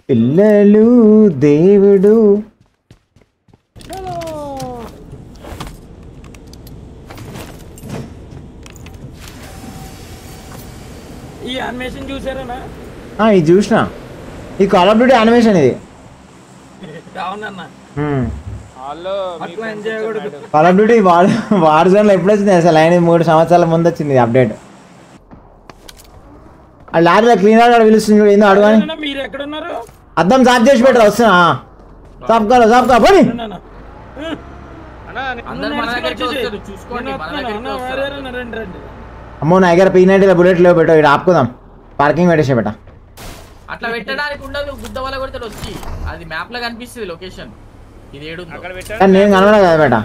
పిల్లలు దేవుడు ఈ యానిమేషన్ చూసారా? ఇది చూసిన. ఈ కాల్ ఆఫ్ డ్యూటీ యానిమేషన్ ఇది. అవునన్నా call of duty war zone లో ఎప్పుడు వచ్చింది అసలు? ఆయన 3 సంవత్సరాల ముందు వచ్చింది అప్డేట్. ఆ లారీలో క్లీనర్ కూడా పిలుస్తుంది ఏందో అడగాని. మీరు ఎక్కడున్నారు? అద్దం సాఫ్ చేసి పెట్టరా వస్తున్నా. సాఫ్ కా పోనీ. అమ్మో నా దగ్గర P90 బుల్లెట్ లేవు పెట్టు. ఇక్కడ ఆపుకుందాం. పార్కింగ్ పెట్టేసే బెట. అట్లా పెట్టడానికి ఉండదు. గుద్ద వల్ల కొడితే వచ్చి అది మ్యాప్ లో కనిపిస్తుంది లొకేషన్. ఇది ఏడు నేను కనబడా కదా బేట.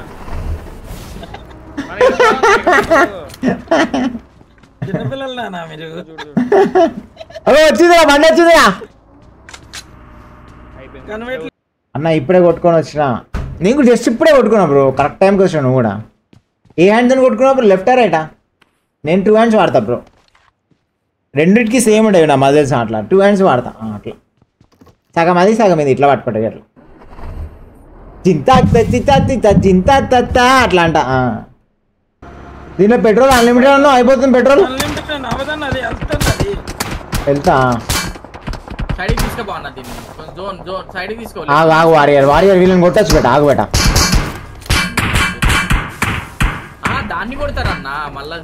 చిన్నపిల్లలనా మీరు? వచ్చిందిరా బండి వచ్చిందిరా అన్న. ఇప్పుడే కొట్టుకొని వచ్చిన. నేను కూడా జస్ట్ ఇప్పుడే కొట్టుకున్నా బ్రో. కరెక్ట్ టైంకి వచ్చాను. నువ్వు కూడా ఏ హ్యాండ్ అని కొట్టుకున్నావు బ్రో? లెఫ్టా రైటా? నేను 2 హ్యాండ్స్ వాడతా బ్రో. రెండింటికి సేమ్ ఉండేవి నా మజిల్స్. అట్లా 2 హ్యాండ్స్ వాడతా. అట్లా సగం అది సగం ఇది. ఇట్లా పట్టుకుంటా అట్లా చింత అట్లా అంట. దీంట్లో పెట్రోల్ అన్లిమిటెడ్ అన్నా అయిపోతుంది. పెట్రోల్ వెళ్తా. ఆగు వారియర్ వీళ్ళని కొట్టచ్చు బెట. ఆగు బెట. దాన్ని కొడతారన్నా మళ్ళా.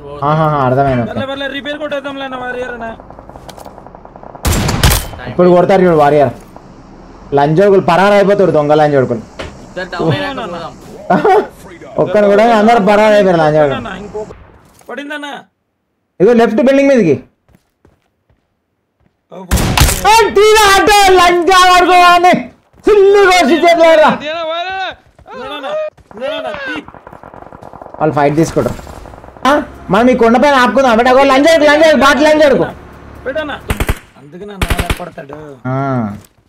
అర్థమైంది. రిపేర్ కొట్టేద్దాం. ఇప్పుడు కొడతారు ఇప్పుడు వారియర్. లంజోడుకులు పరారు అయిపోతాడు. దొంగ లంజోడుకులు ఒక్కరు కూడా అందరు పరారు అయిపోయారు. లంజోడుకులు పడిందన్నా. ఇగో లెఫ్ట్ బిల్డింగ్ మీదకి వాళ్ళు ఫైట్ తీసుకుంటారు. మనం ఈ కొండ పైన ఆపుకుందాం. బట్ లంజోడుకు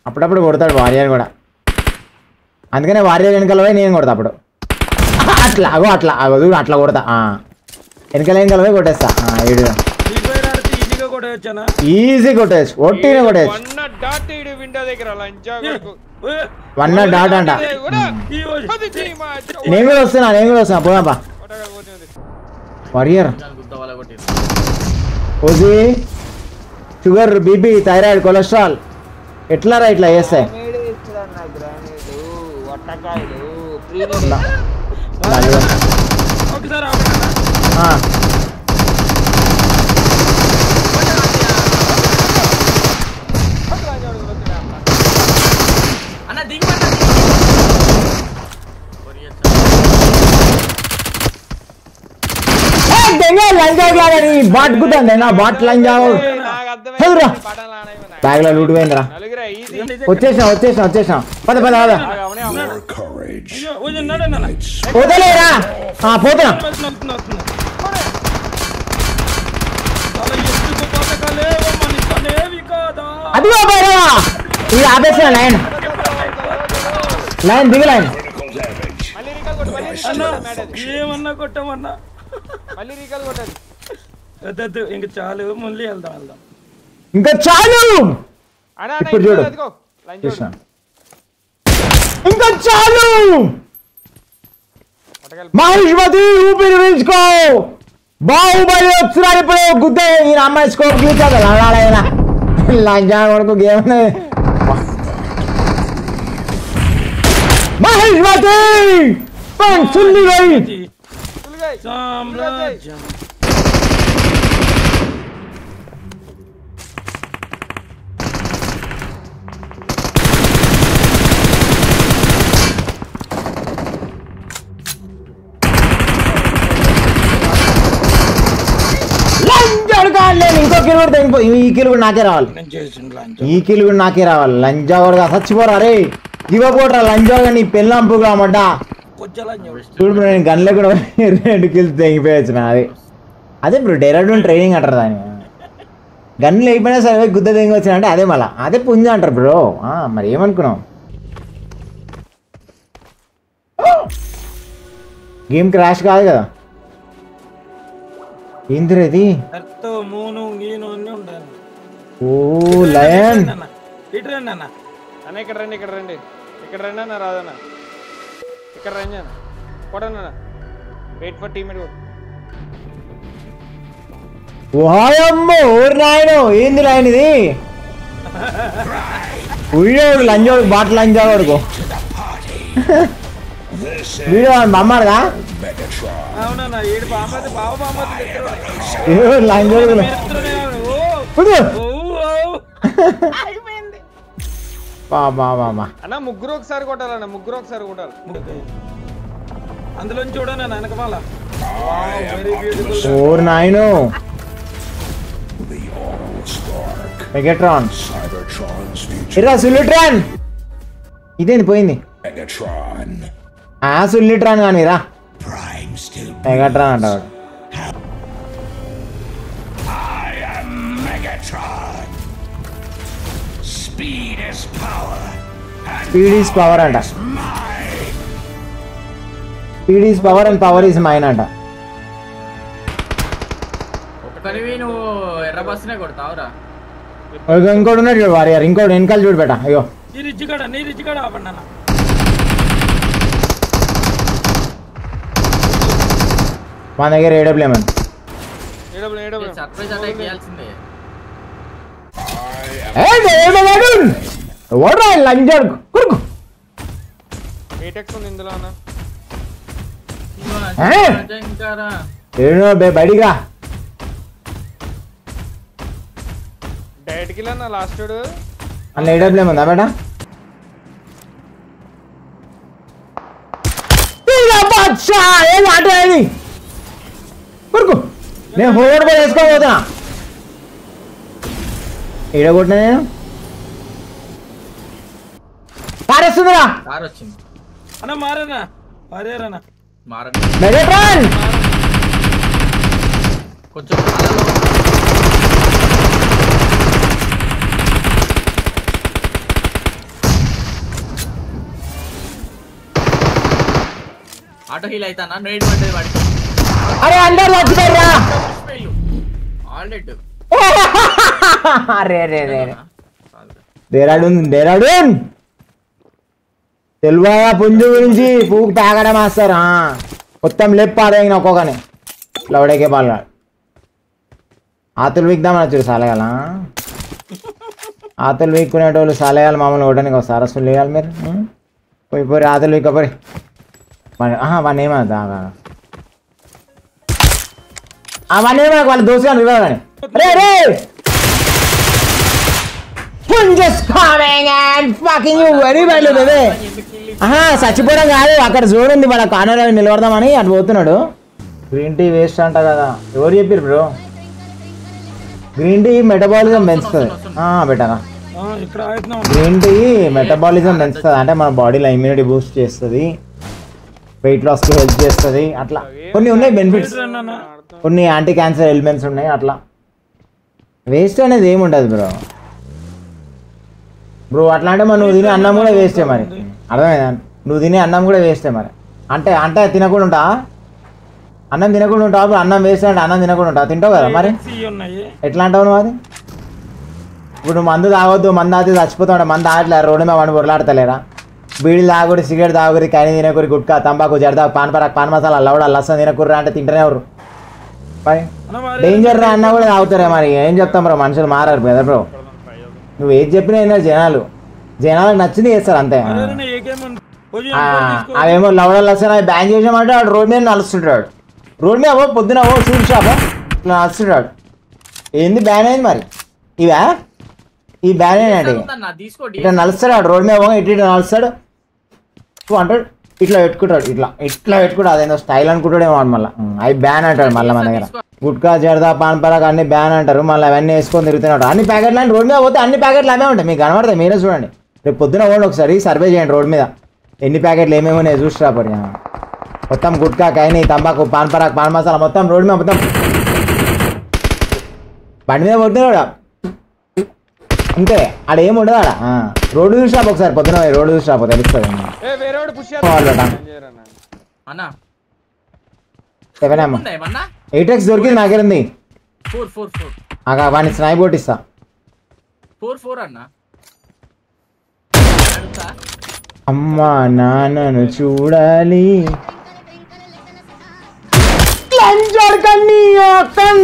అప్పుడప్పుడు కొడతాడు వారియర్ కూడా. అందుకనే వారియర్ వెనకాల పోయి నేను కొడతా. అప్పుడు అట్లా అట్లా కొడతా. వెనకాల పోయి కొట్టేస్తా. ఈజీ కొట్టేసి ఒట్టినే కొట్టేసి. 1 డాట్ అంట. నేను కూడా వస్తున్నా పోదాపా. Warrior OG sugar BP thyroid cholesterol ఎట్లా రా ఇట్లా చేస్తాయి. బ్యాగ్ లో లూట్ పోయిందిరా. వచ్చేసినా పద పోతలేరా? పోతున్నా. అదిగో పోయినా. ఇది ఆపేసిన లైన్ దిగు లైన్. ఏమన్నా కొట్టమన్నా ఇంకా చాలు. మళ్ళీ వెళ్దాం. ఇంకా చాలు. ఇప్పుడు చూడు ఇంకా చాలు. మహేష్మతి ఊపిరి పీల్చుకో. బాహుబలి వచ్చినారు ఇప్పుడు. గుద్దే ఈ అమ్మాయి స్కోప్ గీచాడు. లాడాలైనా లంజా కొడుకు గేమ్. మహేష్మతి సామ్రాజ్యం. ఇంకో కిల్ కూడా ఈ కిల్ కూడా నాకే రావాలి. ఈ కిల్ కూడా నాకే రావాలి. లంజా కూడా చచ్చిపోరా. అరే ఇవ్వబోట్రా లంజా. నీ పెళ్ళంపు రామడ్డా. చూడు నేను గన్లో కూడా 2 కిల్స్ తెగిపోయచ్చు. అదే ఇప్పుడు డైరెక్ట్ ట్రైనింగ్ అంటారు దాన్ని. గన్లు అయిపోయినా సరే గుద్ద తెంగి వచ్చినంటే అదే మళ్ళా అదే పుంజ అంటారు బ్రో. మరి ఏమనుకున్నావు? గేమ్ క్రాష్ కాదు కదా. ఏంటిది? మూను గీను అన్నీ ఉంటాయి. ఓ లయన్ అన్న ఇక్కడ రండి అన్న రాదన్న ఇక్కడ రండి అన్న కొడన్న వెయిట్ ఫర్ టీమేట్ కొట్టు ఓయమ్మో ఊరు నాయను ఏంది నాయన ఇది వీడియోడు లంజోడు బాటిల్ లంజాడు వీడియో మమ్మాడుగా అవునన్నా ఏడు బామ్మది బావ బామ్మది లంజోడు అన్న ముగ్గురు ఒకసారి కొట్టాలన్న అందులో చూడనా వెనకమాల ఊరు నాయను మెగాట్రాన్ ఇరా సుల్లిట్రాన్ ఇదేంది పోయింది సుల్లిట్రాన్ కానీ రా మెగాట్రాన్ అంటాడు స్పీడ్ ఈస్ పవర్ అంట speed is power and power is mine అంట నువ్వు ఎర్ర బస్సునే కొడతావురా ఇంకోటి ఉన్నాడు చూడు వారియర్ ఇంకోటి వెనకాల చూడు బేట అయ్యో నీ రిజ్జిగాడ ఆపండి అన్న మా దగ్గర ఏడబ్ల్యూఎం సర్ప్రైజ్ అటాక్ చేయాల్సిందే లంజాడు కురుకు ఇందులో అన్న బయటికి రా డైరెక్ట్ కిల్ అన్న లాస్ట్ అన్న ఏడబ్ల్యూఎం ఉందా బేట ఏది ఆట ఏది కురుకు నేను హోల్డ్ కూడా వేసుకోబోతున్నా ఏడగొట్టినా నేను పారేస్తుందిరా కార్ వచ్చింది అన్న మారేనా మారేరన్నా మెగాట్రాన్ కొంచెం ఆటో హీల్ అవుతానా నైట్ పడ్డది వాడికి అరే అందరు చచ్చిపోయారా ఆల్రెడీ అరే రే రే డేరాడూన్ తెలువా పుంజు గురించి పువ్వుకు తాగడం వేస్తారు మొత్తం లేపాడైన ఒక్కొక్కని లవడేకే పాల్గా ఆతులు వీక్దామని వచ్చారు సాలగాల ఆతులు వీక్కునేటోళ్ళు సాలగాలు మామూలు కొట్టడానికి వస్తారు అసలు లేవాలి మీరు పోయి ఆతులు వీక్కపోయి వాడిని ఏమవుతా అవన్నీ వాళ్ళ దోస్తులు ఇవ్వాలి కానీ రే రే చచ్చిపోవడం కాదు అక్కడ జోన్ ఉంది మన కార్నర్ నిలబడదామని అటు పోతున్నాడు గ్రీన్ టీ వేస్ట్ అంట కదా ఎవరు చెప్పారు బ్రో గ్రీన్ టీ మెటబాలిజం పెంచుతుంది బెటరా గ్రీన్ టీ మెటబాలిజం పెంచుతుంది అంటే మన బాడీలో ఇమ్యూనిటీ బూస్ట్ చేస్తుంది వెయిట్ లాస్కి హెల్ప్ చేస్తుంది అట్లా కొన్ని ఉన్నాయి బెనిఫిట్స్ కొన్ని యాంటీ క్యాన్సర్ ఎలిమెంట్స్ ఉన్నాయి అట్లా వేస్ట్ అనేది ఏముండదు బ్రో అట్లా అంటే మరి నువ్వు తినే అన్నం కూడా వేస్టే మరి అర్థమైందా నువ్వు తినే అన్నం కూడా వేస్టే మరి అంటే తినకుండా ఉంటా అన్నం తినకుండా ఉంటావు అన్నం వేస్తే అంటే అన్నం తినకుండా ఉంటావు తింటావు కదా మరి ఎట్లా అంటావు నువ్వు అది ఇప్పుడు నువ్వు మందు తాగొద్దు మందు తాగితే చచ్చిపోతావు మందు తాగట్లేరు రోడ్డు మీద వాడిని పొరలాడతలేరా బీడీలు తాగురి సిగరెట్ తాగురి కైని తినకూరి గుట్కా తంబాకు జర్దా పాన్ మసాలా లవడ లస్సం తినకూర్రా అంటే తింటనే ఎవరు మరి డేంజర్ రా అన్నా కూడా తాగుతారే మరి ఏం చెప్తాం బ్రో మనుషులు మారారు కదా బ్రో నువ్వు ఏది చెప్పినా అయినా జనాలకు నచ్చింది చేస్తారు అంతే అవేమో లవడలు వస్తాయి బ్యాన్ చేసామంటే వాడు రోడ్ మీద నలుస్తుంటాడు రోడ్ మీద పొద్దున షూట్ షాప్ ఇట్లా నలుస్తుంటాడు ఏంది బ్యాన్ అయింది మరి ఇవా ఈ బ్యాన్ అయినట్టు ఇట్లా నలుస్తాడు వాడు రోడ్ మీద ఇటు నలుస్తాడు అంటాడు ఇట్లా పెట్టుకుంటాడు ఇట్లా పెట్టుకుంటాడు అదేందో స్టైల్ అనుకుంటాడేమో మళ్ళీ అవి బ్యాన్ అంటాడు మళ్ళీ మన దగ్గర గుట్కా జర్దా పాన్ పరాగ్ అన్ని బ్యాన్ అంటారు మళ్ళీ అవన్నీ వేసుకొని తిరుగుతున్నాడు అన్ని ప్యాకెట్లు అంటే రోడ్ మీద పోతే అన్ని ప్యాకెట్లు అవే ఉంటాయి మీకు కనబడతాయి మీరే చూడండి రేపు పొద్దున పోండి ఒకసారి సర్వే చేయండి రోడ్ మీద ఎన్ని ప్యాకెట్లు ఏమేమో నేను చూసి రాపడి మొత్తం గుట్కా కైని తంబాకు పాన్ పరాగ్ పాన్ మసాలా మొత్తం రోడ్ మీద మొత్తం బండి మీద పోతున్నాడు అంతే ఆడ ఏమి ఉండదు ఆడ రోడ్డు చూసి రాపు ఒకసారి పొద్దున రోడ్డు చూసి రాపు తెలుస్తుంది సెవెన్ 8x దొరికింది నాకేంది వాడిని స్నైప్ కొట్టిస్తా 4 అన్న అమ్మా నాన్నను చూడాలి లంజోడు కన్నీ అక్కడ